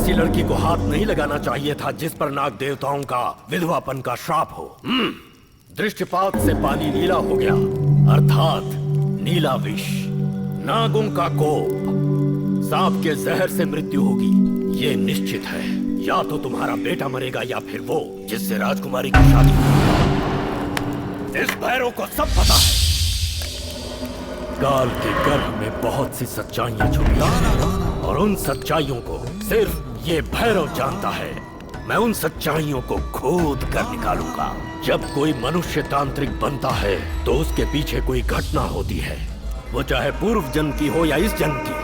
ऐसी लड़की को हाथ नहीं लगाना चाहिए था जिस पर नाग देवताओं का विधवापन का श्राप हो। दृष्टिपात से पानी नीला हो गया, अर्थात नीला विष। नागों का कोप, सांप के जहर से मृत्यु होगी, ये निश्चित है। या तो तुम्हारा बेटा मरेगा या फिर वो जिससे राजकुमारी की शादी हुई। इस भैरव को सब पता है। काल के गर्भ में बहुत सी सच्चाइयां छुपी हैं और उन सच्चाइयों को सिर्फ ये भैरव जानता है। मैं उन सच्चाइयों को खोद कर निकालूंगा। जब कोई मनुष्य तांत्रिक बनता है तो उसके पीछे कोई घटना होती है, वो चाहे पूर्व जन्म की हो या इस जन्म की।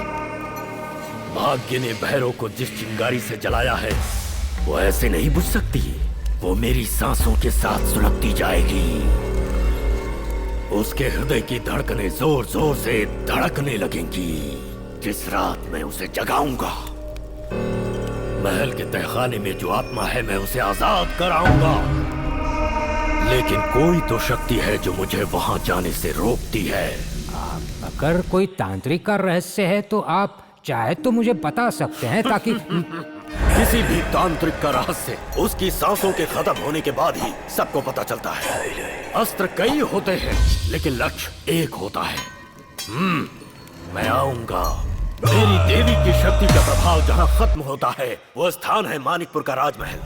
भाग्य ने भैरव को जिस चिंगारी से जलाया है वो ऐसे नहीं बुझ सकती। वो मेरी सांसों के साथ सुलगती जाएगी। उसके हृदय की धड़कनें जोर जोर से धड़कने लगेंगी। जिस रात मैं उसे जगाऊंगा, महल के तहखाने में जो आत्मा है मैं उसे आजाद कराऊंगा। लेकिन कोई तो शक्ति है जो मुझे वहां जाने से रोकती है। अगर कोई तांत्रिक का रहस्य है तो आप चाहे तो मुझे बता सकते हैं, ताकि किसी भी तांत्रिक का रहस्य उसकी सांसों के खत्म होने के बाद ही सबको पता चलता है। अस्त्र कई होते हैं लेकिन लक्ष्य एक होता है। मैं आऊंगा। मेरी देवी की शक्ति का प्रभाव जहाँ खत्म होता है वो स्थान है मानिकपुर का राजमहल।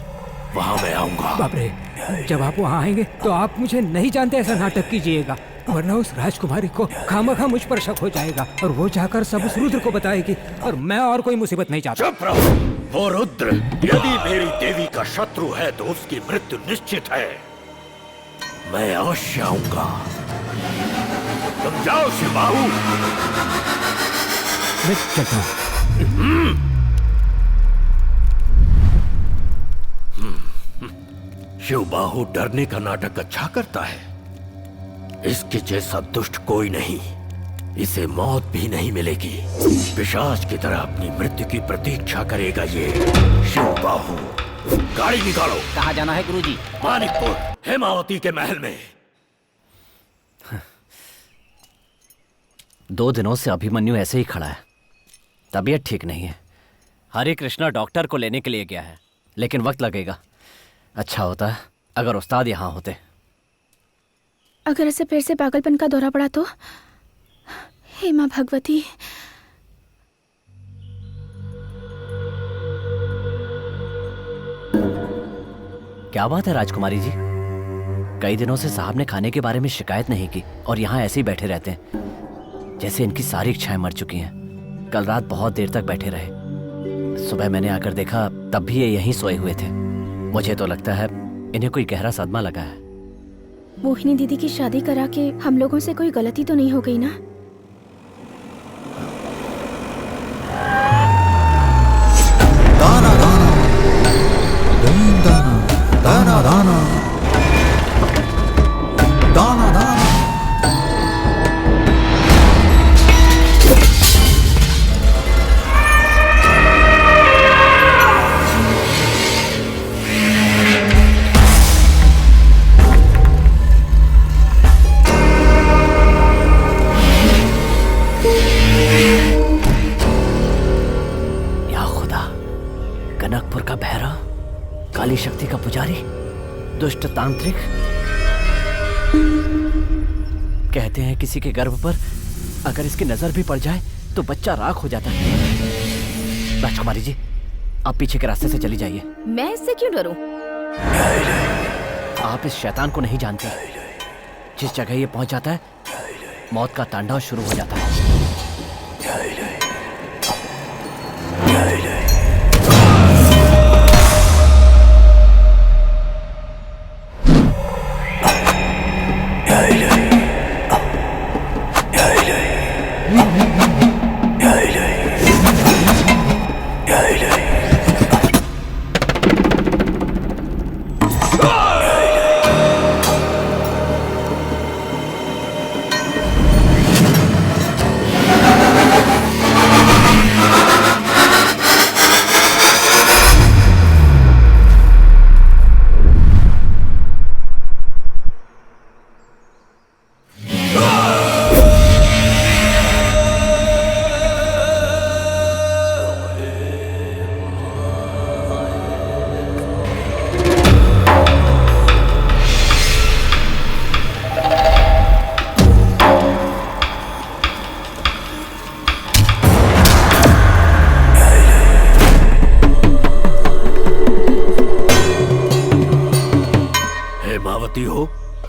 वहाँ मैं आऊंगा। बाप रे, जब आप वहाँ आएंगे तो आप मुझे नहीं जानते ऐसा नाटक कीजिएगा, वरना उस राजकुमारी को खामखा मुझ पर शक हो जाएगा और वो जाकर सब उस रुद्र को बताएगी और मैं और कोई मुसीबत नहीं चाहता। चुप रहो। वो रुद्र यदि मेरी देवी का शत्रु है तो उसकी मृत्यु निश्चित है। मैं अवश्य आऊंगा। तुम जाओ शिवबाहु। मैं चलता हूँ। शिवबाहु डरने का नाटक अच्छा करता है। इसके जैसा दुष्ट कोई नहीं। इसे मौत भी नहीं मिलेगी। पिशाच की तरह अपनी मृत्यु की प्रतीक्षा करेगा ये शिवबाहु। गाड़ी निकालो। कहाँ जाना है गुरुजी? मानिकपुर, हेमावती के महल में। 2 दिनों से अभिमन्यु ऐसे ही खड़ा है, तबीयत ठीक नहीं है। हरे कृष्णा डॉक्टर को लेने के लिए गया है, लेकिन वक्त लगेगा। अच्छा होता है अगर उस्ताद यहाँ होते। अगर इसे फिर से पागलपन का दौरा पड़ा तो? हे माँ भगवती। क्या बात है राजकुमारी जी? कई दिनों से साहब ने खाने के बारे में शिकायत नहीं की और यहाँ ऐसे ही बैठे रहते हैं जैसे इनकी सारी इच्छाएं मर चुकी हैं। कल रात बहुत देर तक बैठे रहे। सुबह मैंने आकर देखा तब भी ये यहीं सोए हुए थे। मुझे तो लगता है इन्हें कोई गहरा सदमा लगा है। मोहिनी दीदी की शादी करा के हम लोगों से कोई गलती तो नहीं हो गई ना? दाना दाना दीन दाना दाना दाना दाना दाना। कनकपुर का भैरव, काली शक्ति का पुजारी, दुष्ट तांत्रिक। कहते हैं किसी के गर्भ पर अगर इसकी नजर भी पड़ जाए तो बच्चा राख हो जाता है। राजकुमारी जी, आप पीछे के रास्ते से चली जाइए। मैं इससे क्यों डरूं? आप इस शैतान को नहीं जानते। जिस जगह ये पहुंच जाता है मौत का तांडव शुरू हो जाता है।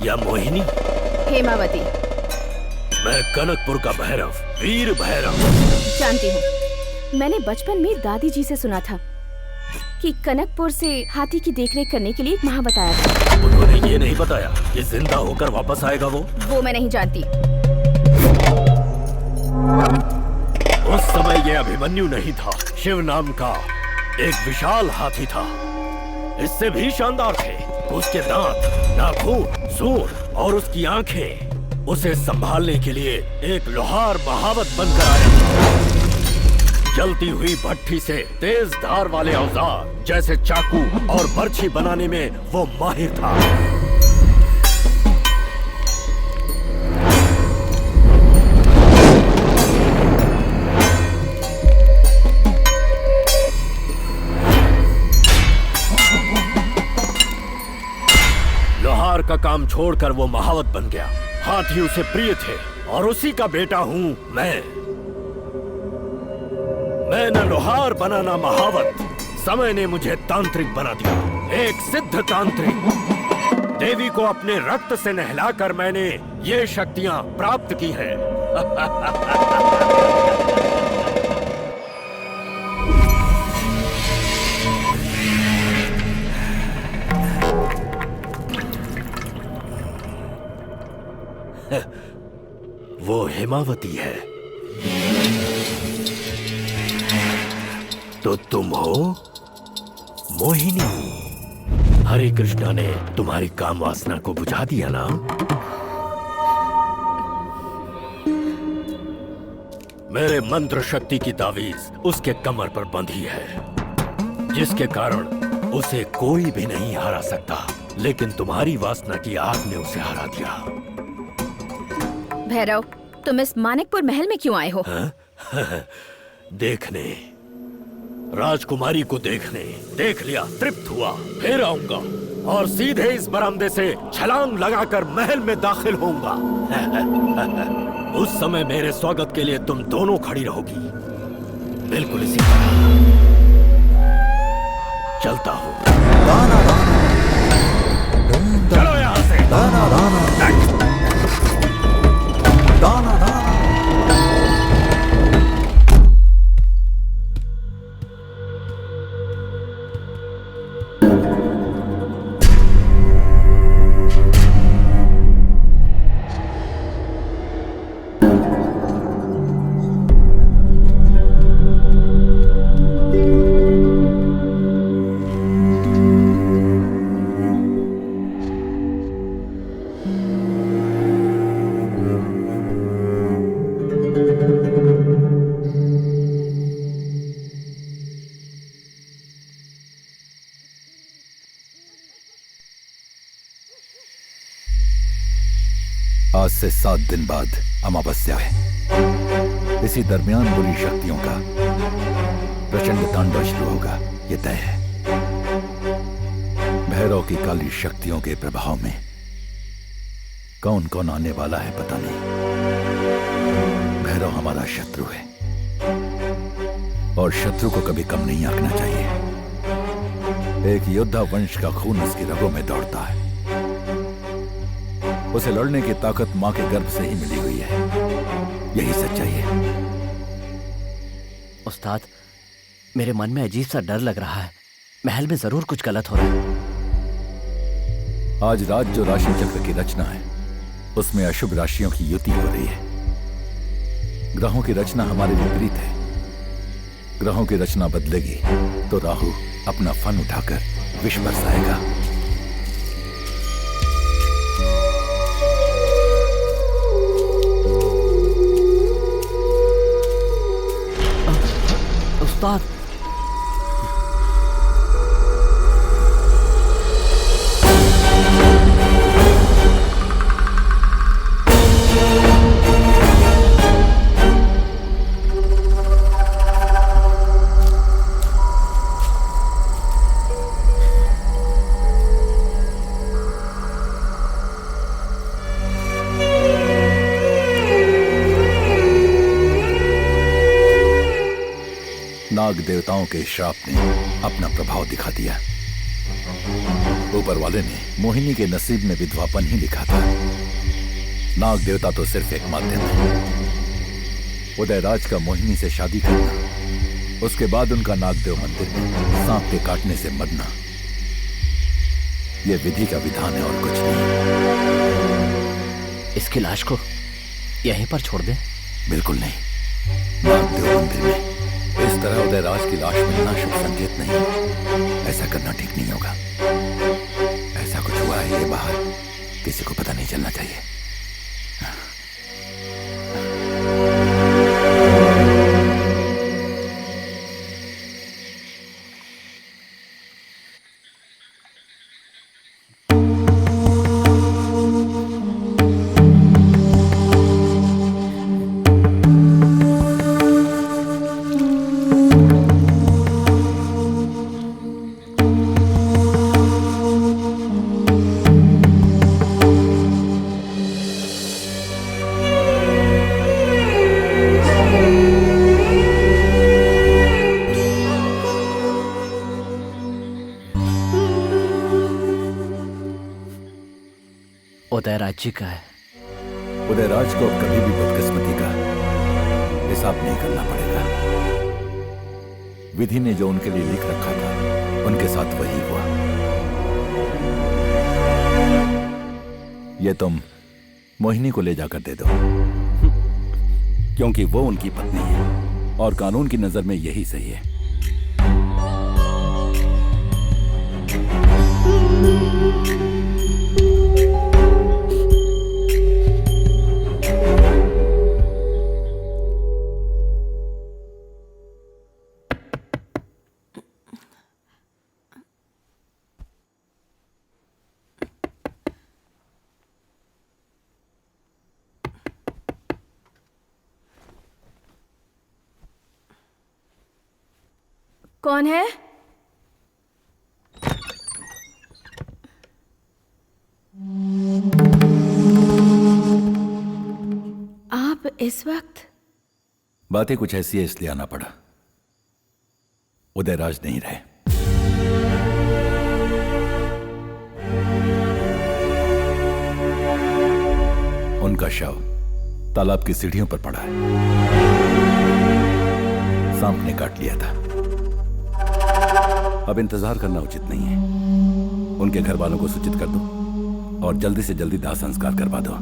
या मोहिनी? हेमावती। मैं कनकपुर का भैरव, वीर भैरव। जानती हूँ। मैंने बचपन में दादी जी से सुना था कि कनकपुर से हाथी की देखरेख करने के लिए एक महावत आया था। उन्होंने ये नहीं बताया कि जिंदा होकर वापस आएगा वो मैं नहीं जानती। उस समय ये अभिमन्यु नहीं था, शिव नाम का एक विशाल हाथी था। इससे भी शानदार थे उसके दांत, नाखून, सूंड और उसकी आंखें। उसे संभालने के लिए एक लोहार महावत बनकर आया। जलती हुई भट्ठी से तेज धार वाले औजार जैसे चाकू और बर्छी बनाने में वो माहिर था। लोहार का काम छोड़कर वो महावत बन गया। हाथी उसे प्रिय थे और उसी का बेटा हूँ मैं न लोहार बना ना महावत। समय ने मुझे तांत्रिक बना दिया, एक सिद्ध तांत्रिक। देवी को अपने रक्त से नहलाकर मैंने ये शक्तियां प्राप्त की हैं। वो हेमावती है तो तुम हो मोहिनी। हरे कृष्णा ने तुम्हारी काम वासना को बुझा दिया ना? मेरे मंत्र शक्ति की तावीज उसके कमर पर बंधी है, जिसके कारण उसे कोई भी नहीं हरा सकता। लेकिन तुम्हारी वासना की आग ने उसे हरा दिया। भैरव, तुम इस मानिकपुर महल में क्यों आए हो? देखने, राजकुमारी को देखने। देख लिया, तृप्त हुआ, फिर आऊंगा और सीधे इस बरामदे से छलांग लगाकर महल में दाखिल होऊंगा। उस समय मेरे स्वागत के लिए तुम दोनों खड़ी रहोगी, बिल्कुल इसी तरह। चलता हूँ। चलो यहाँ से। दाना दाना दाना दाना। आज से 7 दिन बाद अमावस्या है। इसी दरमियान बुरी शक्तियों का प्रचंड तांडव शुरू होगा, ये तय है। भैरव की काली शक्तियों के प्रभाव में कौन कौन आने वाला है पता नहीं। भैरव हमारा शत्रु है और शत्रु को कभी कम नहीं आंकना चाहिए। एक योद्धा वंश का खून उसकी रगों में दौड़ता है। उसे लड़ने की ताकत मां के गर्भ से ही मिली हुई है, यही सच्चाई है। उस्ताद, मेरे मन में अजीब सा डर लग रहा है। महल में जरूर कुछ गलत हो रहा है। आज रात जो राशि चक्र की रचना है उसमें अशुभ राशियों की युति हो रही है। ग्रहों की रचना हमारे विपरीत है। ग्रहों की रचना बदलेगी तो राहु अपना फन उठाकर विष बरसाएगा। उस्ताद, नाग देवताओं के श्राप ने अपना प्रभाव दिखा दिया। ऊपर वाले ने मोहिनी के नसीब में विधवापन ही लिखा था। नाग देवता तो सिर्फ एक माध्यम है। उदयराज का मोहिनी से शादी करना, उसके बाद उनका नागदेव मंदिर में सांप के काटने से मरना, यह विधि का विधान है और कुछ नहीं। इसकी लाश को यहीं पर छोड़ दें? बिल्कुल नहीं। नागदेव मंदिर में इस तरह उदयराज की लाश मिलना शुभ संकेत नहीं। ऐसा करना ठीक नहीं होगा। ऐसा कुछ हुआ है ये बाहर किसी को पता नहीं चलना चाहिए। उदयराज जी का है। उदयराज को अब कभी भी बदकिस्मती का हिसाब नहीं करना पड़ेगा। विधि ने जो उनके लिए लिख रखा था उनके साथ वही हुआ। ये तुम मोहिनी को ले जाकर दे दो, क्योंकि वो उनकी पत्नी है और कानून की नजर में यही सही है। कौन है? आप इस वक्त? बातें कुछ ऐसी है इसलिए आना पड़ा। उदयराज नहीं रहे। उनका शव तालाब की सीढ़ियों पर पड़ा है। सांप ने काट लिया था। अब इंतजार करना उचित नहीं है। उनके घर वालों को सूचित कर दो और जल्दी से जल्दी दाह संस्कार करवा दो।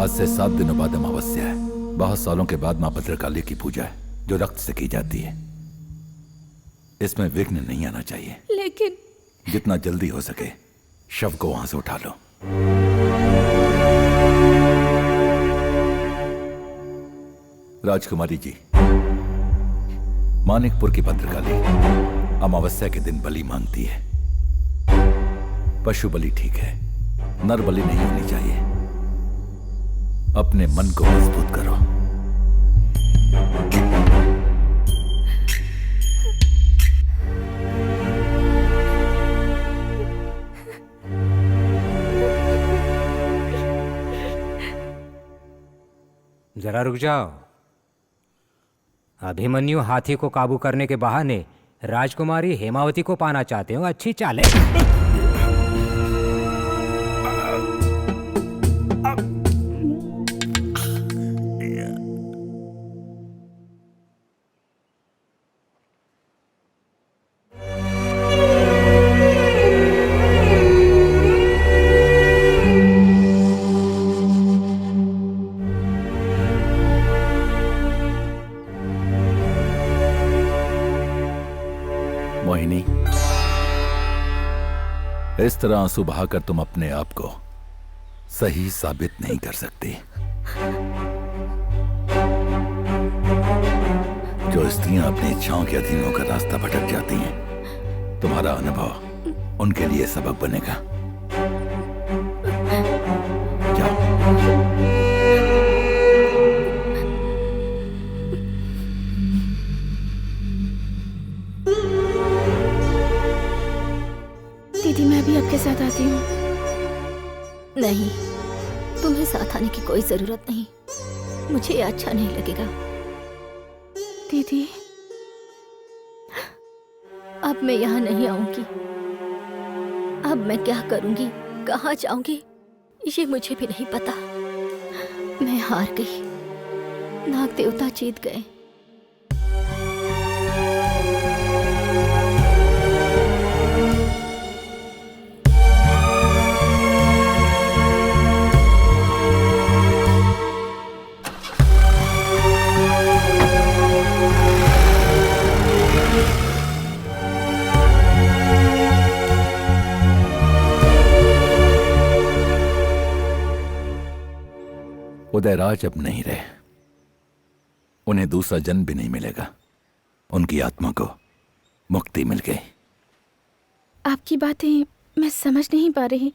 आज से 7 दिनों बाद अमावस्या है। बहुत सालों के बाद मां भद्रकाली की पूजा है जो रक्त से की जाती है। इसमें विघ्न नहीं आना चाहिए। लेकिन जितना जल्दी हो सके शव को वहां से उठा लो। राजकुमारी जी, मानिकपुर की भद्रकाली अमावस्या के दिन बलि मांगती है। पशु बलि ठीक है, नर बलि नहीं होनी चाहिए। अपने मन को मजबूत करो। जरा रुक जाओ। अभिमन्यु हाथी को काबू करने के बहाने राजकुमारी हेमावती को पाना चाहते हो। अच्छी चाल है। मोहिनी, इस तरह आंसू बहाकर तुम अपने आप को सही साबित नहीं कर सकती। जो स्त्रियां अपनी इच्छाओं के अधीन होकर रास्ता भटक जाती हैं, तुम्हारा अनुभव उनके लिए सबक बनेगा। जाओ। दीदी, मैं भी आपके साथ आती हूँ। नहीं, तुम्हें साथ आने की कोई जरूरत नहीं। मुझे अच्छा नहीं लगेगा। दीदी, अब मैं यहाँ नहीं आऊंगी। अब मैं क्या करूंगी, कहाँ जाऊंगी, ये मुझे भी नहीं पता। मैं हार गई, नाग देवता जीत गए। उदयराज अब नहीं रहे, उन्हें दूसरा जन्म भी नहीं मिलेगा। उनकी आत्मा को मुक्ति मिल गई। आपकी बातें मैं समझ नहीं पा रही।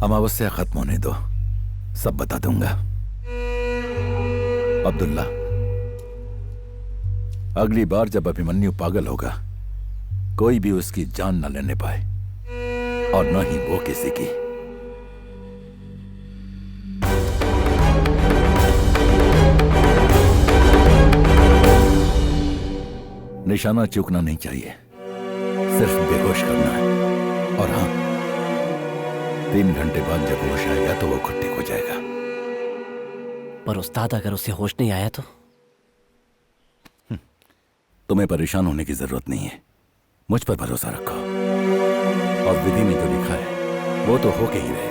अमावस्या खत्म होने दो, सब बता दूंगा। अब्दुल्ला, अगली बार जब अभिमन्यु पागल होगा, कोई भी उसकी जान न लेने पाए, और न ही वो किसी की। निशाना चूकना नहीं चाहिए, सिर्फ बेहोश करना है। और हाँ, 3 घंटे बाद जब होश आएगा तो वो खुद ठीक हो जाएगा। पर उस्ताद, अगर उसे होश नहीं आया तो? तुम्हें परेशान होने की जरूरत नहीं है, मुझ पर भरोसा रखो। और विधि में जो लिखा है वो तो होके ही रहेगा।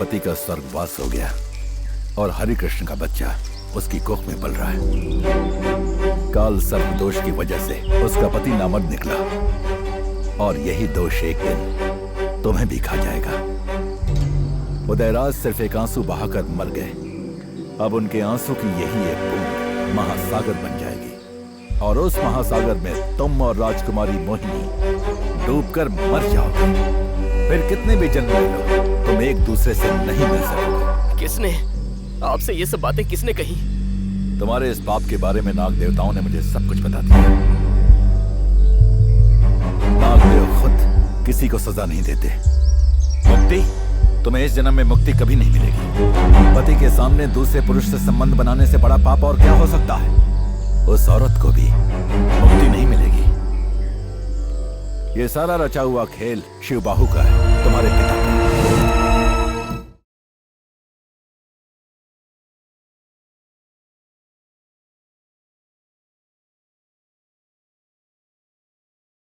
पति का स्वर्गवास हो गया और हरि कृष्ण का बच्चा उसकी कोख में पल रहा है। काल सर्प दोष की वजह से उसका पति नामर्द निकला, और यही दोष एक दिन तुम्हें भी खा जाएगा। उदयराज सिर्फ एक आंसू बहाकर मर गए, अब उनके आंसू की यही एक बूंद महासागर बन जाएगी, और उस महासागर में तुम और राजकुमारी मोहिनी डूबकर मर जाओगे। फिर कितने भी जन्म ले लो, तुम एक दूसरे से नहीं मिल सकोगे। किसने आपसे ये सब बातें किसने कही? तुम्हारे इस पाप के बारे में नाग देवताओं ने मुझे सब कुछ बता दिया। नाग देव खुद किसी को सजा नहीं देते। मुक्ति, तुम्हें इस जन्म में मुक्ति कभी नहीं मिलेगी। पति के सामने दूसरे पुरुष से संबंध बनाने से बड़ा पाप और क्या हो सकता है। उस औरत को भी मुक्ति नहीं मिलेगी। ये सारा रचा हुआ खेल शिवबाहु का है, तुम्हारे पिता